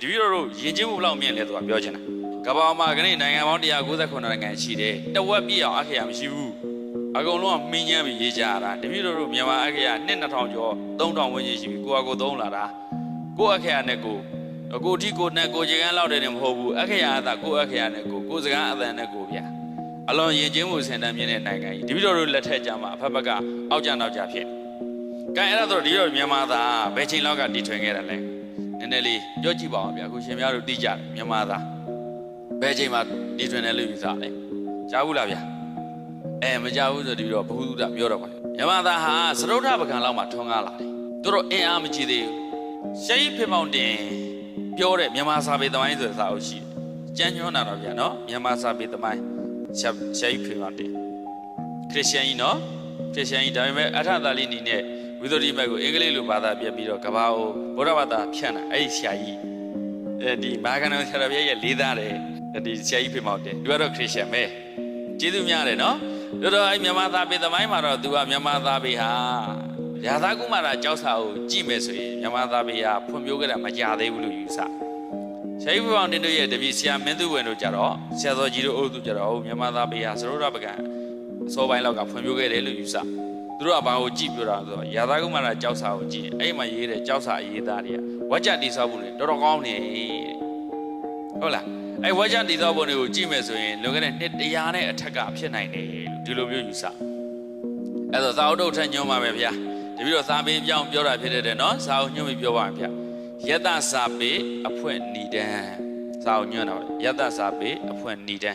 ဒီလိုတို့ယဉ်ကျေးမှုဘလောက်မြင့်လဲဆိုတာပြောချင်တာကဘာမှာခဏနိုင်ငံပေါင်း198နိုင်ငံရှိတယ်တဝက်ပြည့်အောင်အခရာမရှိဘူးအကုန်လုံးကမှင်းညမ်းပြီးရေးကြရတာတပည့်တော်တို့မြန်မာအခရာ2000ကျော်3000ဝန်းကျင်ရှိပြီကိုကကိုသုံးလာတာကိုအခရာနဲ့ကိုအထိကိုနဲ့ကိုခြေကန်းလောက်တယ်မဟုတ်ဘူးအခရာအသာကိုအခရာနဲ့ကိုစကားအသံနဲ့ကိုဗျာအလွန်ယဉ်ကျေးမှုစင်တန်းမြင့်တဲ့နိုင်ငံကြီးတပည့်တော်တို့လက်ထက်ကြမှာအဖက်ဘက်ကအောက်ကြနောက်ကြဖြစ်ကဲအဲ့ဒါဆိုဒီတော့မြန်မာသားဘယ်ချိန်လောက်ကတည်ထွင်ခဲ့တယ်လဲနည်းနည်းလေးပြောကြည့်ပါဦးဗျာအခုရှင်များတို့သိကြတယ်မြန်မာသားဘယ်ချိန်မှာတည်ထွင်တယ်လို့ယူဆလဲကြားဘူးလားဗျာမကြားဘူးဆိုဒီတော့ဘုဟုတုဒပြောတော့ပါမြန်မာသားဟာစရုဒ္ဓပကံလောက်မှထွန်းကားလာတယ်သူတို့အင်အားမကြည့်သေးဘူးရှေးဖေမောင်တင်ပြောတဲ့မြန်မာစာပေသမိုင်းဆိုတဲ့စာအုပ်ရှိတယ်ကြမ်းညွှန်းတာတော့ဗျာနော်မြန်မာစာပေသမိုင်းရှေးဖေမောင်တင်ခရစ်ယာန်ကြီးနော်ခရစ်ယာန်ကြီးဒါပေမဲ့အထသာလိနီနဲ့ဝိသုဒ္ဓိမတ်ကိုအင်္ဂလိပ်လိုဘာသာပြပြီးတော့ကဘာကိုဗုဒ္ဓဘာသာဖြန့်တာအဲ့ဒီဆရာကြီးဒီမာဂနဆရာပြရဲ့လေးသားတယ်ဒီဆရာကြီးဖေမောင်တင်သူကတော့ခရစ်ယာန်ပဲကျေးဇူးများတယ်နော်တို့အဲ့မြန်မာသားပေသမိုင်းမှာတော့သူကမြန်မာသားပေဟာရာသာကုမာရကျောက်စာကိုကြည့်မယ်ဆိုရင်မြန်မာသားပေဟာဖွံ့ဖြိုးခဲ့တာမကြသေးဘူးလို့ယူဆဆရာကြီးဖေမောင်တင်တို့ရဲ့တပည့်ဆရာမင်းသူဝင်တို့ကြတော့ဆရာတော်ကြီးတို့အုပ်စုကြတော့မြန်မာသားပေဟာစရုဒ္ဓပကံအစောပိုင်းလောက်ကဖွံ့ဖြိုးခဲ့တယ်လို့ယူဆသူတို့ကဘာကိုကြည့်ပြောတာဆိုတော့ရာသာကုမာရကျောက်စာကိုကြည့်ရင်အဲ့မှာရေးတဲ့ကျောက်စာအရေးသားတွေကဝါကြတိဆောက်ဖို့တွေတော်တော်ကောင်းနေဟုတ်လားအဲ့ဝါကြတိဆောက်ဖို့တွေကိုကြည့်မယ်ဆိုရင်လွန်ခဲ့တဲ့နှစ်100နဲ့အထက်ကဖြစ်နိုင်တယ်လို့ဒီလိုမျိုးယူဆအဲ့တော့သာဝတ္ထုထက်ညွှန်းပါမယ်ဗျာတပည့်တော်စာပေပြောင်းပြောတာဖြစ်တဲ့နော်စာအုပ်ညွှန်းပြီးပြောပါမယ်ဗျာယတ္တစာပေအဖွင့်ဏိဒံစာအုပ်ညွှန်းတော့ယတ္တစာပေအဖွင့်ဏိဒံ